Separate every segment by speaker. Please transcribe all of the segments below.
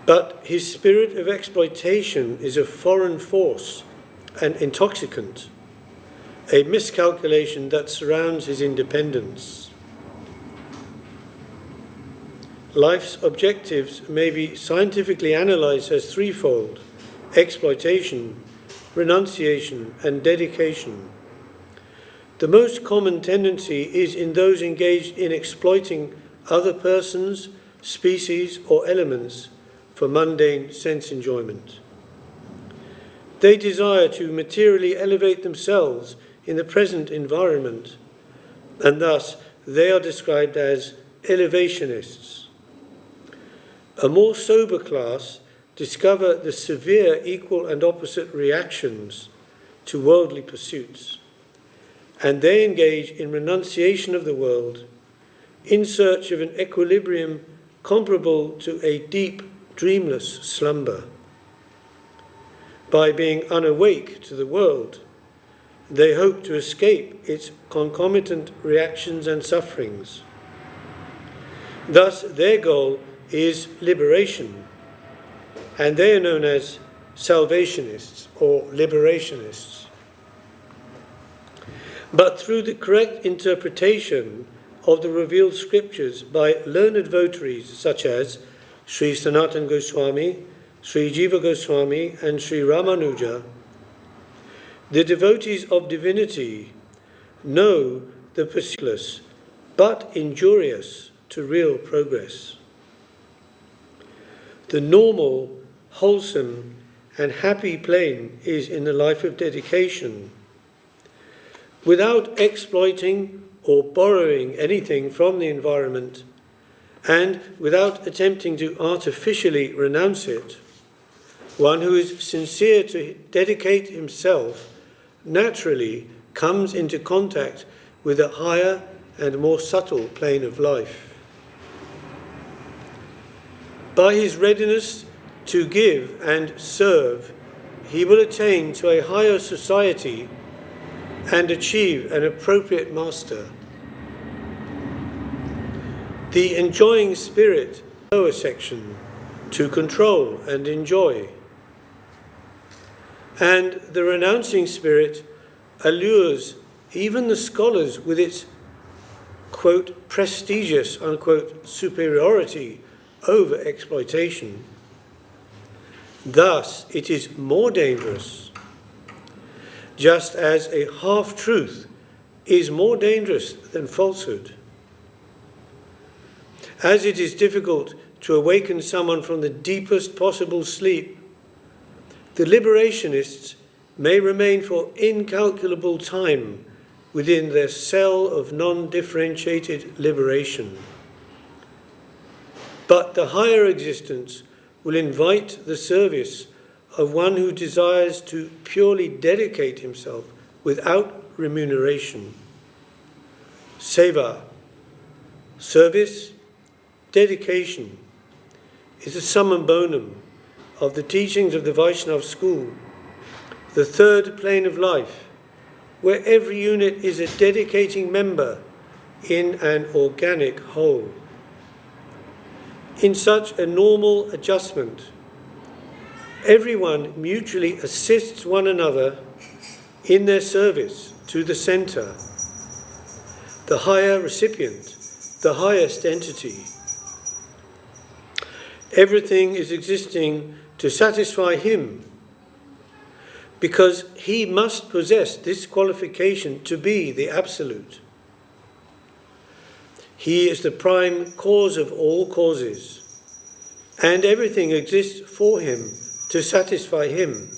Speaker 1: But his spirit of exploitation is a foreign force, an intoxicant, a miscalculation that surrounds his independence. Life's objectives may be scientifically analysed as threefold: exploitation, renunciation, and dedication. The most common tendency is in those engaged in exploiting other persons, species, or elements for mundane sense enjoyment. They desire to materially elevate themselves in the present environment, and thus they are described as elevationists. A more sober class discover the severe equal and opposite reactions to worldly pursuits, and they engage in renunciation of the world in search of an equilibrium comparable to a deep, dreamless slumber. By being unawake to the world, they hope to escape its concomitant reactions and sufferings. Thus, their goal is liberation, and they are known as salvationists or liberationists. But through the correct interpretation of the revealed scriptures by learned votaries such as Sri Sanatana Goswami, Sri Jiva Goswami, and Sri Ramanuja, the devotees of divinity know the pursuitless but injurious to real progress. The normal, wholesome, and happy plane is in the life of dedication. Without exploiting or borrowing anything from the environment, and without attempting to artificially renounce it, one who is sincere to dedicate himself naturally comes into contact with a higher and more subtle plane of life. By his readiness to give and serve, he will attain to a higher society and achieve an appropriate master. The enjoying spirit, lower section, to control and enjoy. And the renouncing spirit allures even the scholars with its, quote, prestigious, unquote, superiority over exploitation. Thus, it is more dangerous, just as a half-truth is more dangerous than falsehood. As it is difficult to awaken someone from the deepest possible sleep, the liberationists may remain for incalculable time within their cell of non-differentiated liberation. But the higher existence will invite the service of one who desires to purely dedicate himself without remuneration. Seva, service, dedication, is the summum bonum of the teachings of the Vaishnava school, the third plane of life, where every unit is a dedicating member in an organic whole. In such a normal adjustment, everyone mutually assists one another in their service to the center, the higher recipient, the highest entity. Everything is existing to satisfy him, because he must possess this qualification to be the Absolute. He is the prime cause of all causes, and everything exists for him to satisfy him.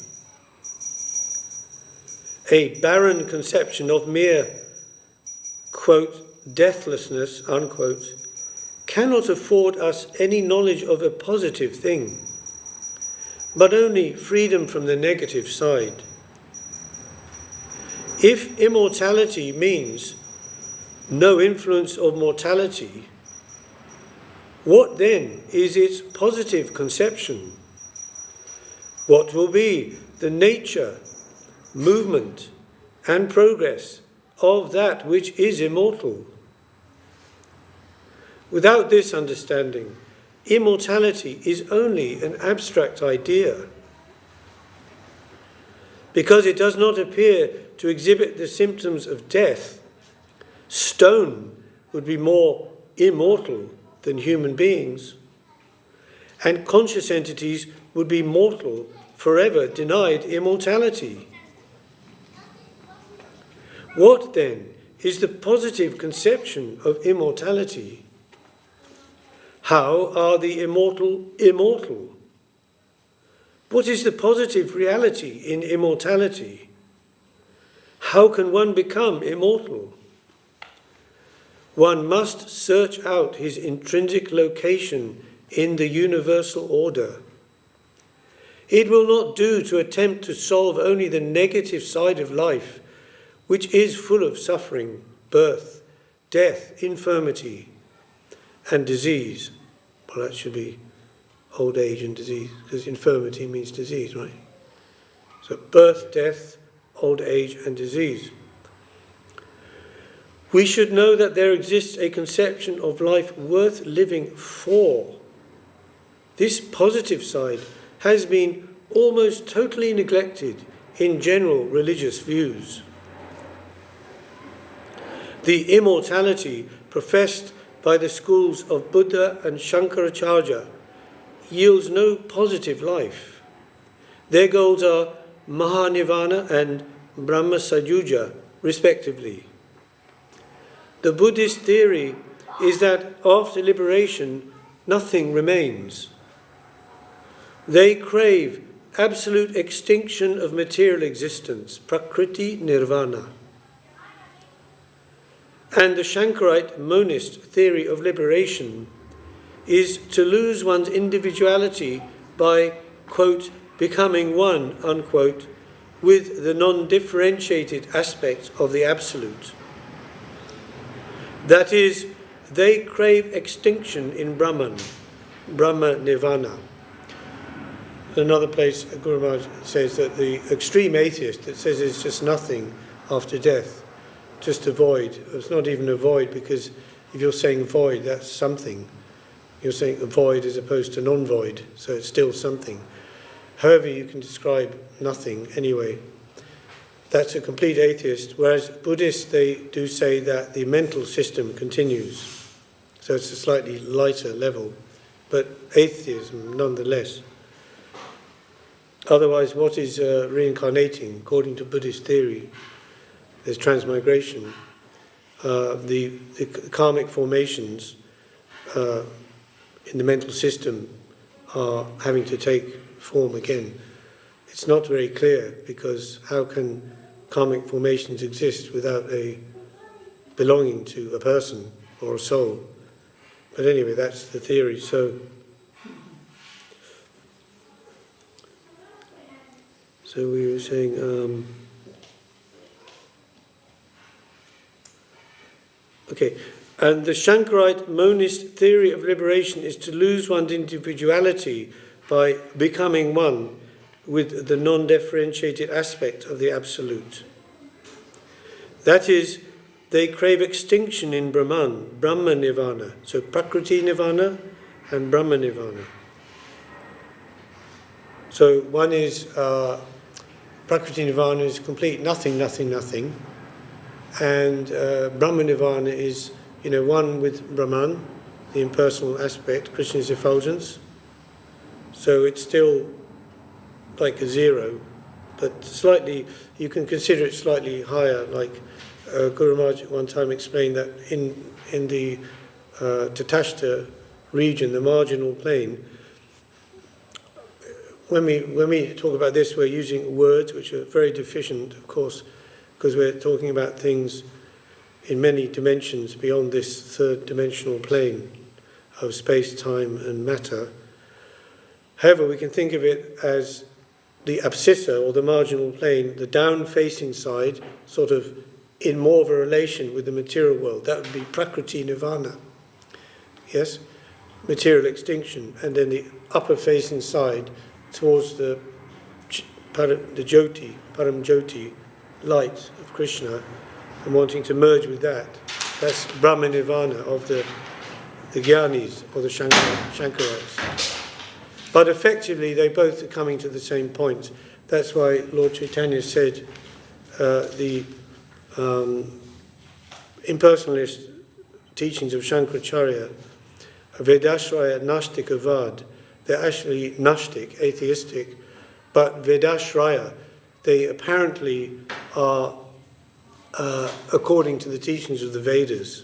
Speaker 1: A barren conception of mere, quote, deathlessness, unquote, cannot afford us any knowledge of a positive thing, but only freedom from the negative side. If immortality means no influence of mortality, what then is its positive conception? What will be the nature, movement, and progress of that which is immortal? Without this understanding, immortality is only an abstract idea. Because it does not appear to exhibit the symptoms of death, stone would be more immortal than human beings, and conscious entities would be mortal, forever denied immortality. What then is the positive conception of immortality? How are the immortal immortal? What is the positive reality in immortality? How can one become immortal? One must search out his intrinsic location in the universal order. It will not do to attempt to solve only the negative side of life, which is full of suffering, birth, death, infirmity, and disease. Well, that should be old age and disease, because infirmity means disease, right? So birth, death, old age, and disease. We should know that there exists a conception of life worth living for. This positive side has been almost totally neglected in general religious views. The immortality professed by the schools of Buddha and Shankaracharya yields no positive life. Their goals are Mahanirvana and Brahma Sayuja, respectively. The Buddhist theory is that after liberation, nothing remains. They crave absolute extinction of material existence, Prakriti Nirvana. And the Shankarite monist theory of liberation is to lose one's individuality by, quote, becoming one, unquote, with the non-differentiated aspect of the Absolute. That is, they crave extinction in Brahman, Brahma Nirvana. Another place, Guru Maharaj says that the extreme atheist that says it's just nothing after death, just a void. It's not even a void, because if you're saying void, that's something. You're saying a void as opposed to non-void, so it's still something. However you can describe nothing anyway. That's a complete atheist, whereas Buddhists, they do say that the mental system continues. So it's a slightly lighter level, but atheism nonetheless. Otherwise, what is reincarnating? According to Buddhist theory, there's transmigration. The karmic formations in the mental system are having to take form again. It's not very clear, because how can karmic formations exist without a belonging to a person or a soul? But anyway, that's the theory. So we were saying, okay, and the Shankarite monist theory of liberation is to lose one's individuality by becoming one with the non-differentiated aspect of the Absolute. That is, they crave extinction in Brahman, Brahma Nirvana. So Prakriti Nirvana and Brahma Nirvana. So one is, Prakriti Nirvana is complete nothing, nothing, nothing. And Brahma Nirvana is, one with Brahman, the impersonal aspect, Krishna's effulgence. So it's still like a zero, but slightly, you can consider it slightly higher. Like Guru Maharaj one time explained that in the Tatashta region, the marginal plane, when we talk about this, we're using words which are very deficient, of course, because we're talking about things in many dimensions beyond this third dimensional plane of space, time and matter. However, we can think of it as the abscissa, or the marginal plane, the down-facing side, sort of in more of a relation with the material world. That would be Prakriti Nirvana, yes, material extinction, and then the upper-facing side towards the Jyoti, Param Jyoti, light of Krishna, and wanting to merge with that. That's Brahma Nirvana of the the Gyanis or the Shankarites. But effectively, they both are coming to the same point. That's why Lord Chaitanya said the impersonalist teachings of Shankaracharya, Vedashraya Nastikavad, they're actually Nastic, atheistic, but Vedashraya, they apparently are according to the teachings of the Vedas,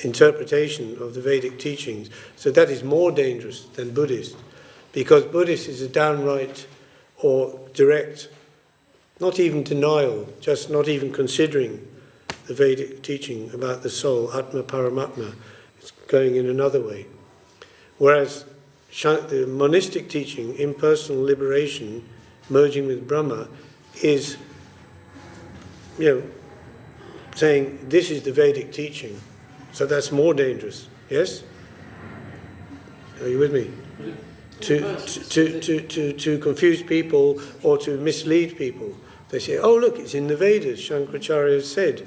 Speaker 1: interpretation of the Vedic teachings. So that is more dangerous than Buddhist, because Buddhist is a downright or direct, not even denial, just not even considering the Vedic teaching about the soul, Atma Paramatma. It's going in another way. Whereas the monistic teaching, impersonal liberation, merging with Brahma, is, saying this is the Vedic teaching. So that's more dangerous. Yes? Are you with me? To confuse people or to mislead people. They say, oh look, it's in the Vedas, Shankaracharya said.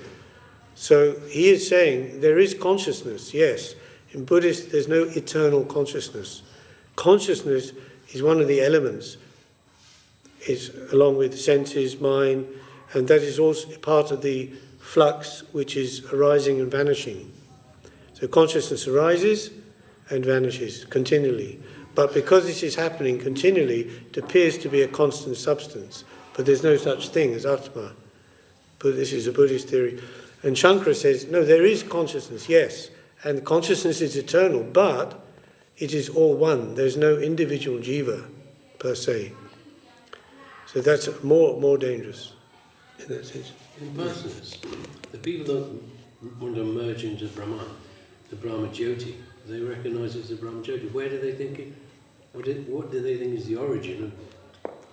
Speaker 1: So he is saying there is consciousness, yes. In Buddhist there's no eternal consciousness. Consciousness is one of the elements. It's along with senses, mind, and that is also part of the flux which is arising and vanishing. So consciousness arises and vanishes continually. But because this is happening continually, it appears to be a constant substance. But there's no such thing as Atma. But this is a Buddhist theory. And Shankara says, no, there is consciousness, yes. And consciousness is eternal, but it is all one. There's no individual jiva, per se. So that's more dangerous in that sense.
Speaker 2: In persons, the people that want to merge into Brahman, the Brahma Jyoti, they recognise it as the Brahma Jyoti. Where do they think it? What do they think is the origin of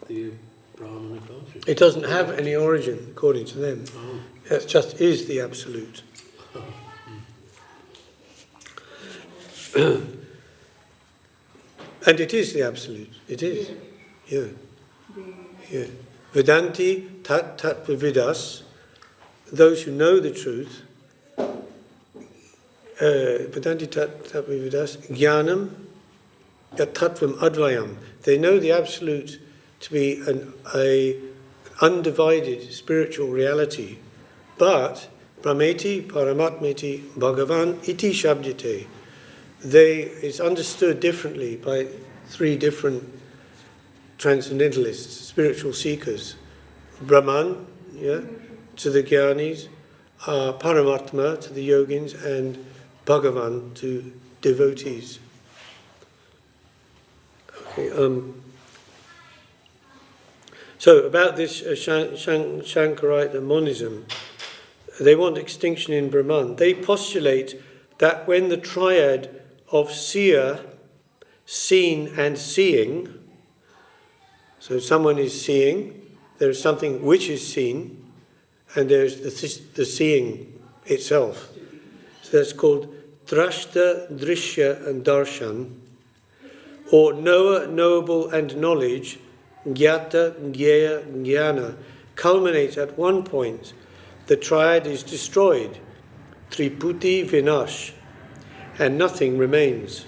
Speaker 2: the Brahmana culture?
Speaker 1: It doesn't have any origin, according to them.
Speaker 2: Oh.
Speaker 1: It just is the absolute. And it is the absolute. It is. Yeah. Yeah. Vedanti tat vidas, those who know the truth. Vedanti tat vidas, jnanam yat tattvam advayam. They know the absolute to be an undivided spiritual reality. But Brahmeti, Paramatmeti, Bhagavan, iti shabdite. It's understood differently by three different transcendentalists, spiritual seekers. Brahman, to the Jnanis, Paramatma to the yogins, and Bhagavan to devotees. Okay, so about this Shankarite monism, they want extinction in Brahman. They postulate that when the triad of seer, seen and seeing, so someone is seeing, there is something which is seen, and there's the seeing itself. So that's called drashta, drishya and darshan, or knower, knowable and knowledge, gyata, gyeya, jnana, culminates at one point. The triad is destroyed, triputi vinash, and nothing remains.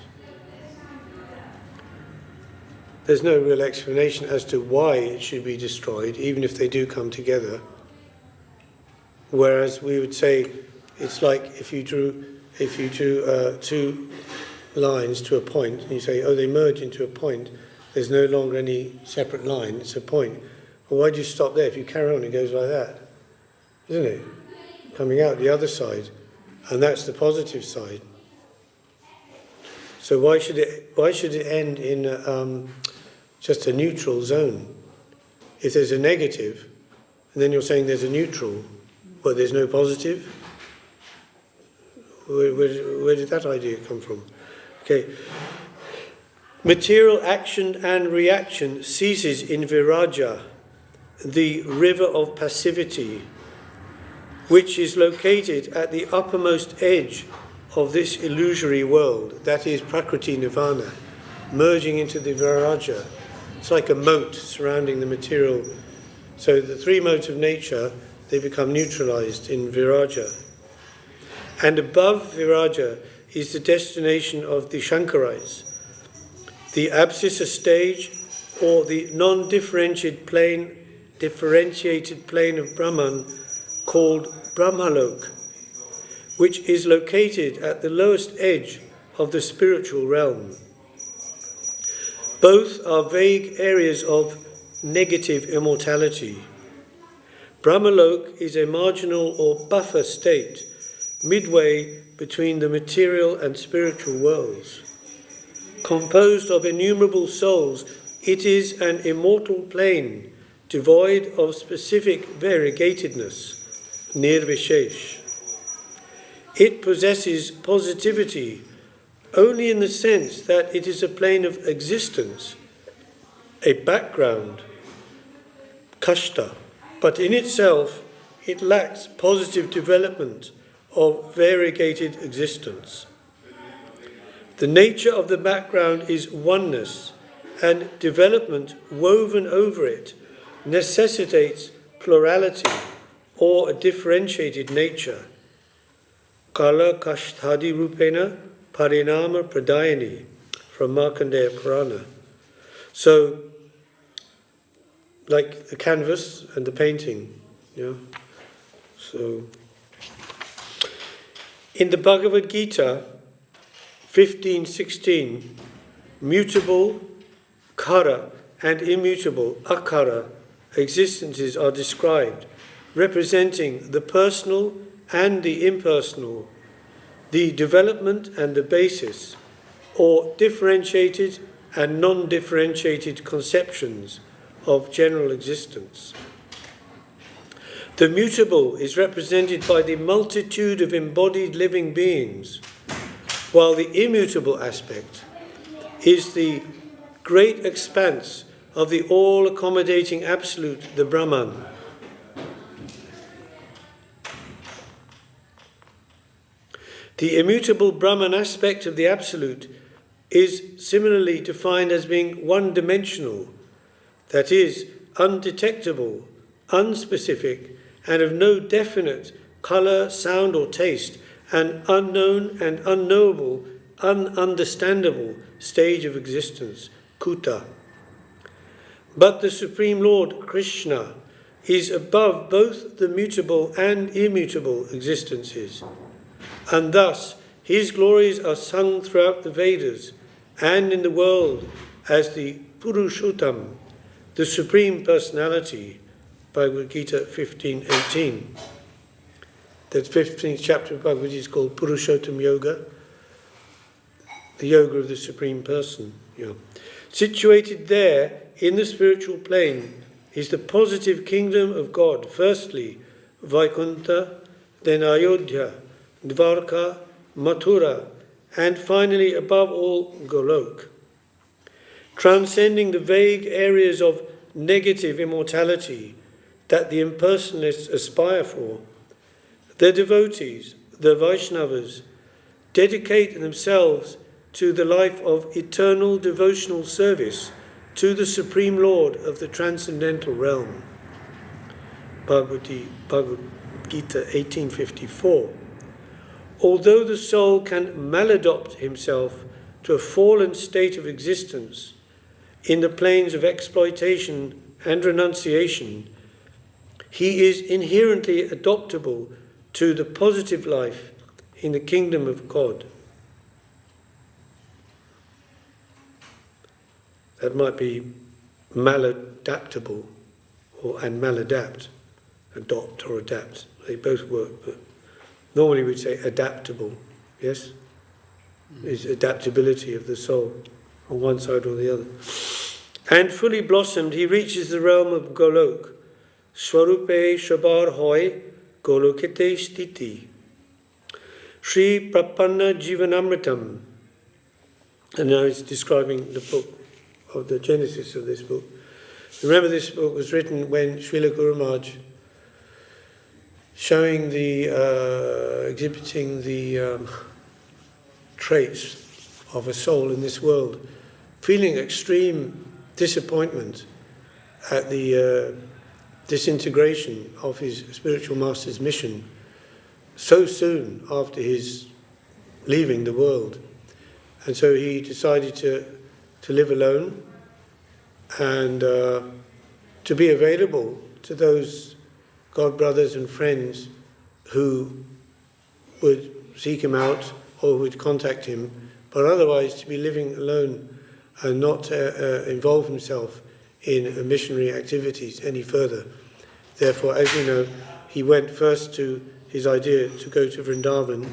Speaker 1: There's no real explanation as to why it should be destroyed, even if they do come together. Whereas we would say it's like if you drew two lines to a point, and you say, oh, they merge into a point, there's no longer any separate line, it's a point. Well, why do you stop there? If you carry on, it goes like that, isn't it? Coming out the other side, and that's the positive side. So why should it end in just a neutral zone? If there's a negative, and then you're saying there's a neutral, but there's no positive? Where did that idea come from? Okay. Material action and reaction ceases in Viraja, the river of passivity, which is located at the uppermost edge of this illusory world, that is Prakriti Nirvana, merging into the Viraja. It's like a moat surrounding the material. So the three modes of nature, they become neutralized in Viraja. And above Viraja is the destination of the Shankarites. The abscissa stage, or the non-differentiated plane of Brahman, called Brahmalok, which is located at the lowest edge of the spiritual realm. Both are vague areas of negative immortality. Brahmalok is a marginal or buffer state, midway between the material and spiritual worlds. Composed of innumerable souls, it is an immortal plane, devoid of specific variegatedness, nirvishesh. It possesses positivity only in the sense that it is a plane of existence, a background, kashta, but in itself it lacks positive development of variegated existence. The nature of the background is oneness, and development woven over it necessitates plurality or a differentiated nature. Kala kasthadi rupena parinama pradayani, from Markandeya Purana. So, like the canvas and the painting, So, in the Bhagavad Gita 15:16, mutable kara and immutable akara existences are described, representing the personal and the impersonal, the development and the basis, or differentiated and non-differentiated conceptions of general existence. The mutable is represented by the multitude of embodied living beings, while the immutable aspect is the great expanse of the all-accommodating Absolute, the Brahman. The immutable Brahman aspect of the Absolute is similarly defined as being one-dimensional, that is, undetectable, unspecific, and of no definite colour, sound or taste, an unknown and unknowable, ununderstandable stage of existence, kuta. But the Supreme Lord, Krishna, is above both the mutable and immutable existences, and thus his glories are sung throughout the Vedas and in the world as the Purushottam, the Supreme Personality, Bhagavad Gita 15:18. That 15th chapter of Bhagavad Gita is called Purushottam Yoga, the yoga of the Supreme Person. Situated there in the spiritual plane is the positive kingdom of God. Firstly, Vaikuntha, then Ayodhya, Dvarka, Mathura, and finally, above all, Golok. Transcending the vague areas of negative immortality that the impersonalists aspire for, the devotees, the Vaishnavas, dedicate themselves to the life of eternal devotional service to the Supreme Lord of the transcendental realm. Bhagavad Gita 18:54. Although the soul can maladopt himself to a fallen state of existence in the planes of exploitation and renunciation, he is inherently adoptable to the positive life in the kingdom of God. That might be maladaptable and maladapt, adopt or adapt. They both work, but normally we'd say adaptable, yes? Is adaptability of the soul on one side or the other. And fully blossomed, he reaches the realm of Golok. Swarupe Shabar Hoy Golokite Stiti. Sri Prapanna Jivanamritam. And now he's describing the book of the genesis of this book. Remember, this book was written when Srila Guru Maharaj, showing exhibiting the traits of a soul in this world, feeling extreme disappointment at the disintegration of his spiritual master's mission so soon after his leaving the world. And so he decided to live alone and to be available to those God brothers and friends who would seek him out or would contact him, but otherwise to be living alone and not involve himself in missionary activities any further. Therefore, as you know, he went first to his idea to go to Vrindavan.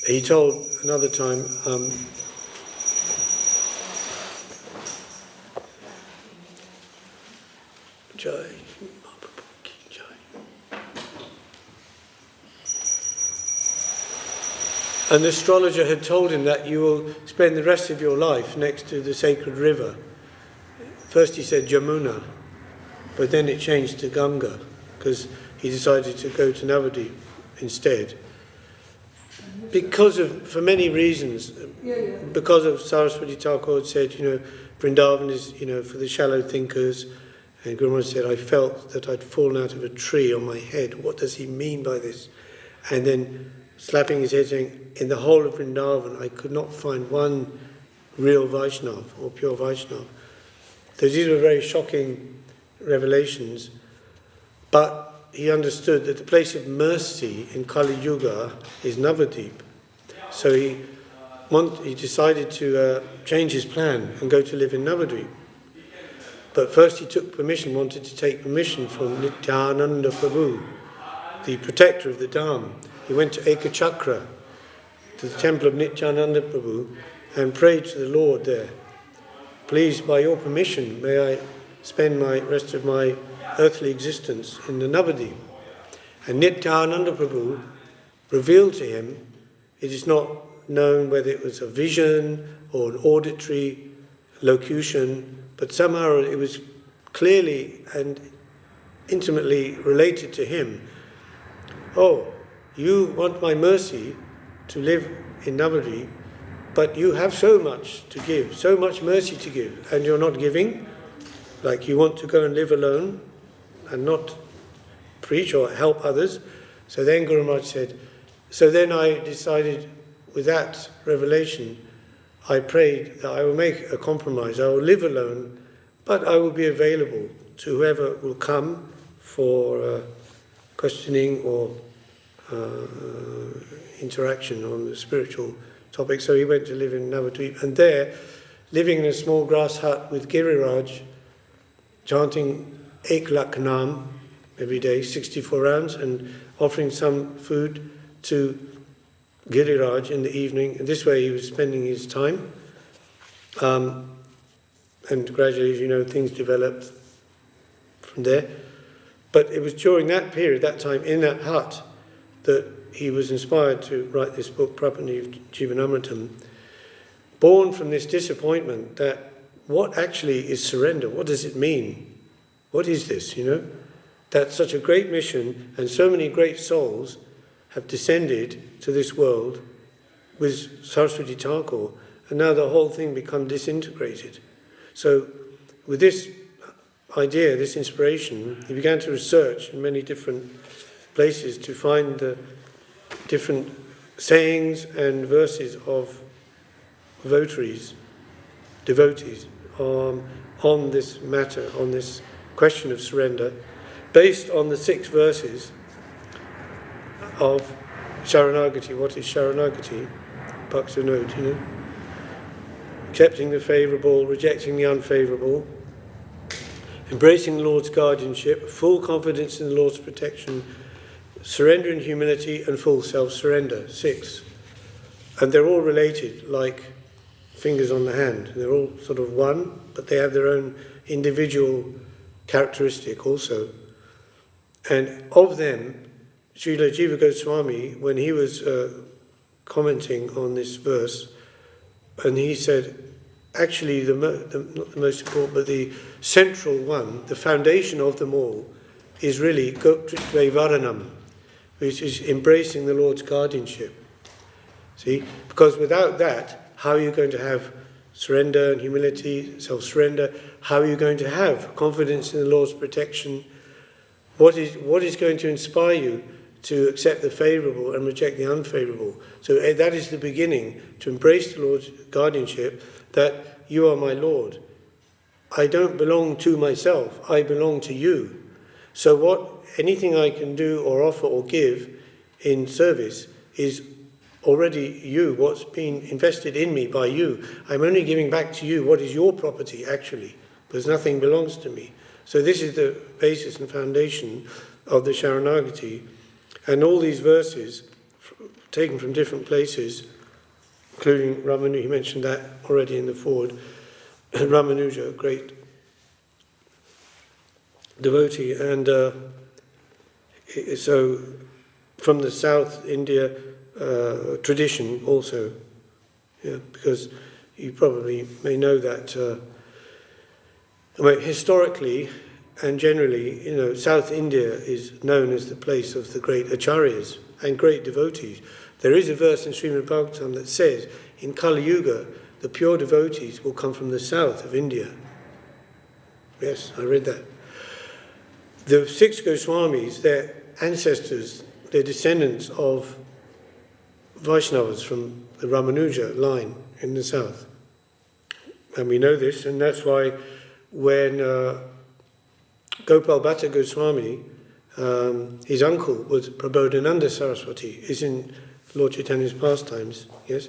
Speaker 1: He told another time, Jai. An astrologer had told him that you will spend the rest of your life next to the sacred river. First he said Jamuna, but then it changed to Ganga, because he decided to go to Navadvip instead. For many reasons, because of Saraswati Thakur had said, Vrindavan is, for the shallow thinkers, and Guru Maharaj said, I felt that I'd fallen out of a tree on my head. What does he mean by this? And then slapping his head saying, in the whole of Vrindavan, I could not find one real Vaishnava or pure Vaishnava. So these were very shocking revelations, but he understood that the place of mercy in Kali Yuga is Navadvip. So he decided to change his plan and go to live in Navadvip. But first he wanted to take permission from Nityananda Prabhu, the protector of the Dham. He went to Ekachakra, to the temple of Nityananda Prabhu, and prayed to the Lord there. Please, by your permission, may I spend my rest of my earthly existence in the Navadvip. And Nityananda Prabhu revealed to him, it is not known whether it was a vision or an auditory locution, but somehow it was clearly and intimately related to him. Oh, you want my mercy to live in Navadvip, but you have so much to give, so much mercy to give, and you're not giving? Like you want to go and live alone and not preach or help others? So then Guru Maharaj said, so then I decided with that revelation, I prayed that I will make a compromise. I will live alone, but I will be available to whoever will come for questioning or interaction on the spiritual topic. So he went to live in Navadvip, and there, living in a small grass hut with Giriraj, chanting Ek Lakh Naam every day, 64 rounds, and offering some food to Giriraj in the evening. And this way he was spending his time. And gradually, as you know, things developed from there. But it was during that period, that time, in that hut, that he was inspired to write this book, Prapaniv Jivanamritam, born from this disappointment that what actually is surrender? What does it mean? What is this, That such a great mission and so many great souls have descended to this world with Saraswati Thakur, and now the whole thing become disintegrated. So with this idea, this inspiration, he began to research in many different places to find the different sayings and verses of devotees on this matter, on this question of surrender, based on the 6 verses of Sharanagati. What is Sharanagati? Bhakti, accepting the favourable, rejecting the unfavourable, embracing the Lord's guardianship, full confidence in the Lord's protection, surrender in humility, and full self-surrender. 6. And they're all related, like fingers on the hand. They're all sort of one, but they have their own individual characteristic also. And of them, Srila Jiva Goswami, when he was commenting on this verse, and he said, actually, not the most important, but the central one, the foundation of them all, is really Gotritve Varanam, which is embracing the Lord's guardianship. See? Because without that, how are you going to have surrender and humility, self-surrender? How are you going to have confidence in the Lord's protection? What is going to inspire you to accept the favourable and reject the unfavourable. So that is the beginning, to embrace the Lord's guardianship, that you are my Lord. I don't belong to myself, I belong to you. So anything I can do or offer or give in service is already you, what's been invested in me by you. I'm only giving back to you what is your property, actually, because nothing belongs to me. So this is the basis and foundation of the Sharanagati. And all these verses, taken from different places, including Ramanuja, he mentioned that already in the foreword, Ramanuja, a great devotee, and so from the South India tradition also, because you probably may know that historically and generally, South India is known as the place of the great acharyas and great devotees. There is a verse in Srimad Bhagavatam that says, in Kali Yuga, the pure devotees will come from the south of India. Yes, I read that. The 6 Goswamis, their ancestors, they're descendants of Vaishnavas from the Ramanuja line in the south. And we know this, and that's why when Gopal Bhatta Goswami, his uncle was Prabodhananda Saraswati, is in Lord Chaitanya's pastimes, yes?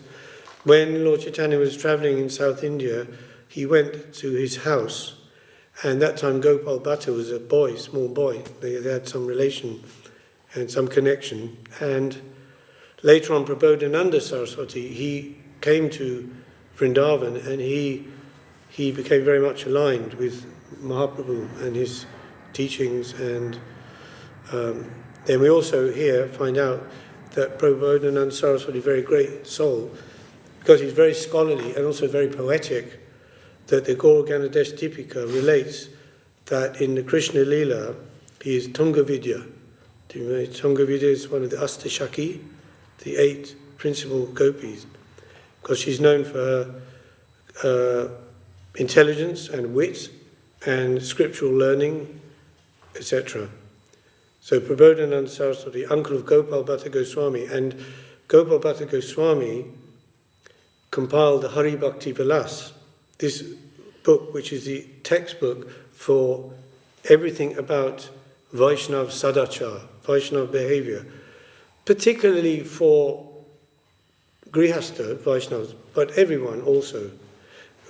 Speaker 1: When Lord Chaitanya was travelling in South India, he went to his house, and that time Gopal Bhatta was a boy, small boy. They had some relation and some connection. And later on, Prabodhananda Saraswati, he came to Vrindavan, and he became very much aligned with Mahaprabhu and his teachings. And then we also here find out that Prabodhananda Saraswati, a very great soul, because he's very scholarly and also very poetic, that the Gaura Ganadesh Tipika relates that in the Krishna Leela, he is Tunga Vidya. Tunga Vidya is one of the Astashaki, the 8 principal gopis, because she's known for her intelligence and wit and scriptural learning, etc. So Prabodhananda Saraswati, uncle of Gopal Bhatta Goswami, and Gopal Bhatta Goswami compiled the Hari Bhakti Vilas, this book which is the textbook for everything about Vaishnav Sadachar, Vaishnav behavior, particularly for Grihastha Vaishnavas, but everyone also.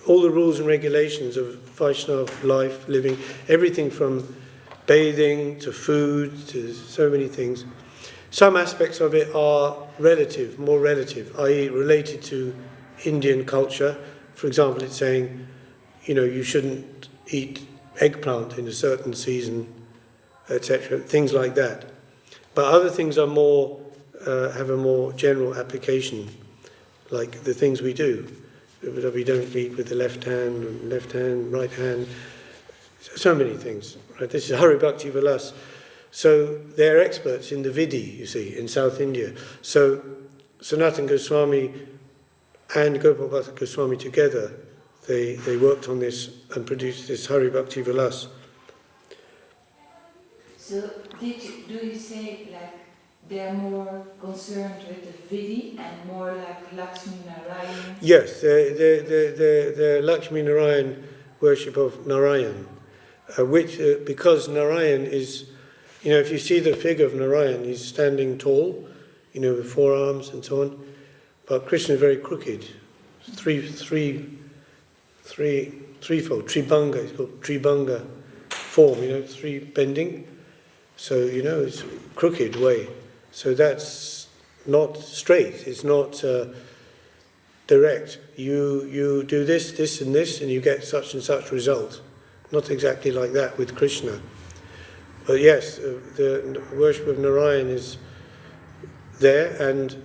Speaker 1: All the rules and regulations of Vaishnav life, living, everything from bathing to food to so many things. Some aspects of it are relative, more relative, i.e. related to Indian culture. For example, it's saying, you shouldn't eat eggplant in a certain season, etc., things like that. But other things are more, have a more general application, like the things we do. That we don't eat with the left hand, right hand, so many things. Right? This is Hari Bhakti Vilas. So they're experts in the Vidhi, you see, in South India. So Sanatana Goswami and Gopal Bhatta Goswami together, they worked on this and produced this Hari Bhakti Vilas.
Speaker 3: So do you say like they are more concerned with the Vidhi and more like Lakshmi Narayan?
Speaker 1: Yes, the Lakshmi Narayan worship of Narayan, which because Narayan is, if you see the figure of Narayan, he's standing tall, with 4 arms and so on. But Krishna is very crooked, threefold, Tribhanga, it's called Tribhanga form, 3 bending. So, it's a crooked way. So that's not straight, it's not direct. You do this and this, and you get such and such result. Not exactly like that with Krishna. But yes, the worship of Narayan is there, and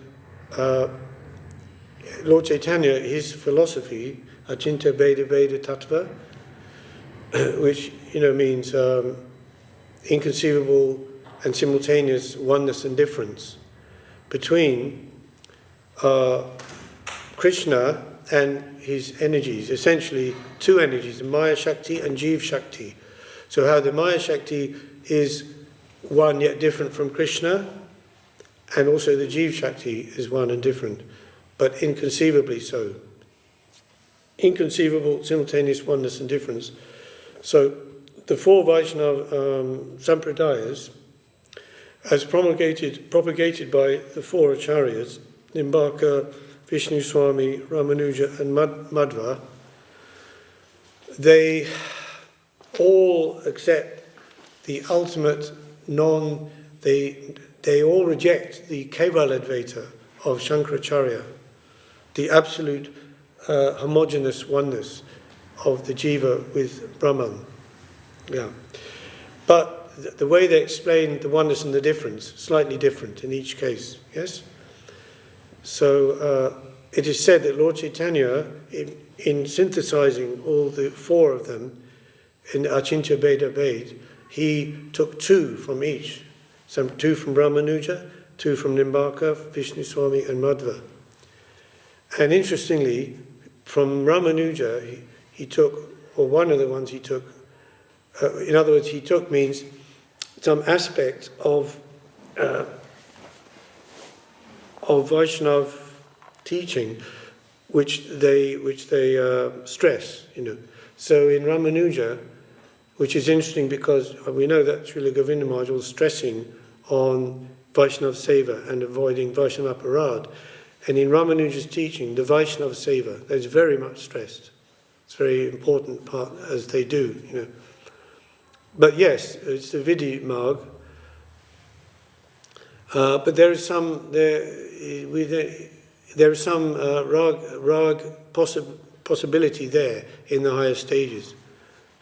Speaker 1: Lord Chaitanya, his philosophy, Achinta Bheda Bheda Tattva, which means inconceivable and simultaneous oneness and difference between Krishna and his energies, essentially 2 energies, Maya Shakti and Jeev Shakti. So how the Maya Shakti is one yet different from Krishna, And also the Jiva Shakti is one and different, but inconceivably so. Inconceivable, simultaneous oneness and difference. So the four Vaishnava Sampradayas, as propagated by the four Acharyas, Nimbarka, Vishnu Swami, Ramanuja and Madhva, they all accept the ultimate they all reject the Keval Advaita of Shankaracharya, the absolute homogeneous oneness of the Jiva with Brahman. Yeah. But the way they explain the oneness and the difference, slightly different in each case, yes? So it is said that Lord Chaitanya, in synthesizing all the four of them in Achintya Bheda Bhed, he took two from each. Two from Ramanuja, two from Nimbarka, Vishnu Swami and Madhva. And interestingly, from Ramanuja, he took, or one of the ones he took, in other words, he took means some aspect of Vaishnava teaching, which they stress, So in Ramanuja, which is interesting because we know that Srila Govinda Maharaj was stressing on Vaishnava Seva and avoiding Vaishnava Aparad. And in Ramanuja's teaching, the Vaishnava Seva, that's very much stressed. It's a very important part, as they do, But yes, it's the Vidhi Marg. But there is some rag possibility there in the higher stages.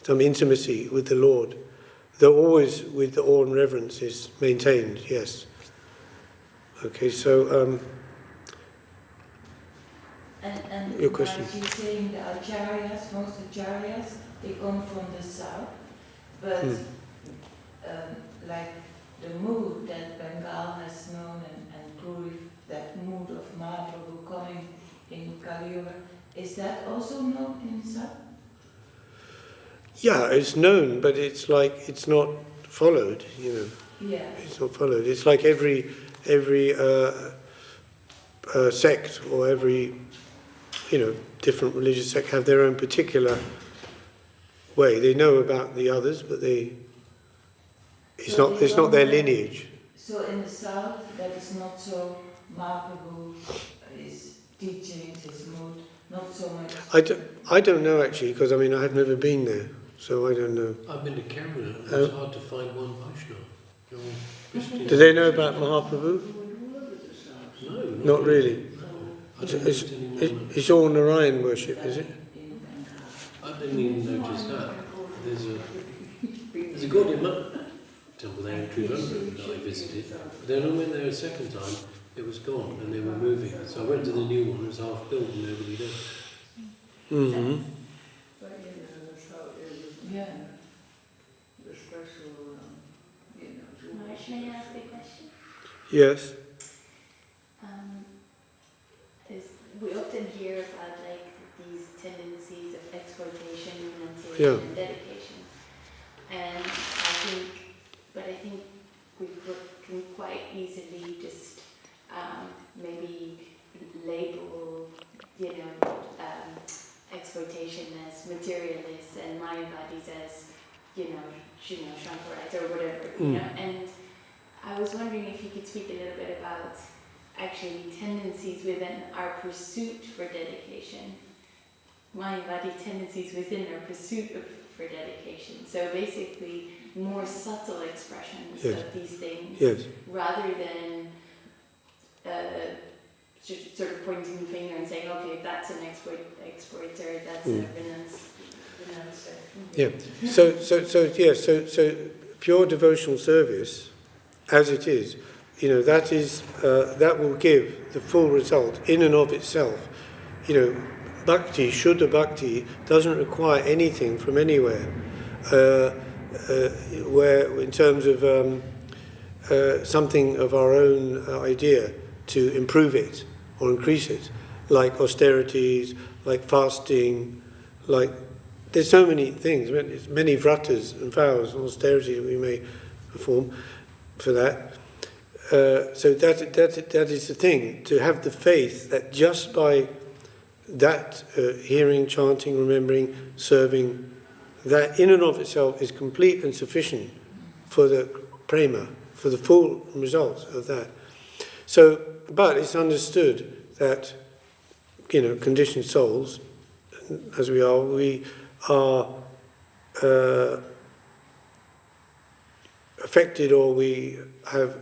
Speaker 1: Some intimacy with the Lord, though always with the awe and reverence is maintained, yes. Okay, so
Speaker 3: and
Speaker 1: your question.
Speaker 3: You're saying the acharyas, most acharyas, they come from the south, but like the mood that Bengal has known and Puri, that mood of Mahaprabhu coming in Kali Yuga, is that also known in the south?
Speaker 1: Yeah, it's known, but it's like it's not followed,
Speaker 3: Yeah.
Speaker 1: It's not followed. It's like every sect or every different religious sect have their own particular way. They know about the others, but it's not their lineage.
Speaker 3: So in the south, that is not so. Mahaprabhu is teaching his mood, not so much.
Speaker 1: I don't know actually, because I have never been there, so I don't know.
Speaker 2: I've been to Kerala, and it's hard to find one Vaishnava.
Speaker 1: Do they know about Mahaprabhu?
Speaker 2: No.
Speaker 1: Not really. It's all Narayan worship, is it?
Speaker 2: I didn't even notice that. There's a Gaudiya temple there in Tridandi that I visited. But then I went there a second time, it was gone and they were moving. So I went to the new one, it was half built and nobody there.
Speaker 1: Mm-hmm.
Speaker 3: Yeah.
Speaker 4: May I ask a question?
Speaker 1: Yes.
Speaker 4: We often hear about these tendencies of exploitation, renunciation, and dedication, and I think we can quite easily just maybe label, exploitation as materialist and Mayavadis as, Shankarite or whatever, and I was wondering if you could speak a little bit about actually tendencies within our pursuit for dedication, Mayavadi tendencies within our pursuit for dedication. So basically, more subtle expressions of these things, rather than sort of pointing the finger and saying, okay, that's an exploiter, that's a renuncer.
Speaker 1: Yeah. So pure devotional service, as it is, that will give the full result in and of itself. Bhakti, Shuddha Bhakti, doesn't require anything from anywhere. Where in terms of something of our own idea to improve it or increase it, like austerities, like fasting, there's so many things, many vratas and vows and austerities that we may perform for that. So that is the thing, to have the faith that just by that hearing, chanting, remembering, serving, that in and of itself is complete and sufficient for the prema, for the full result of that. So, but it's understood that, conditioned souls, as we are affected, or we have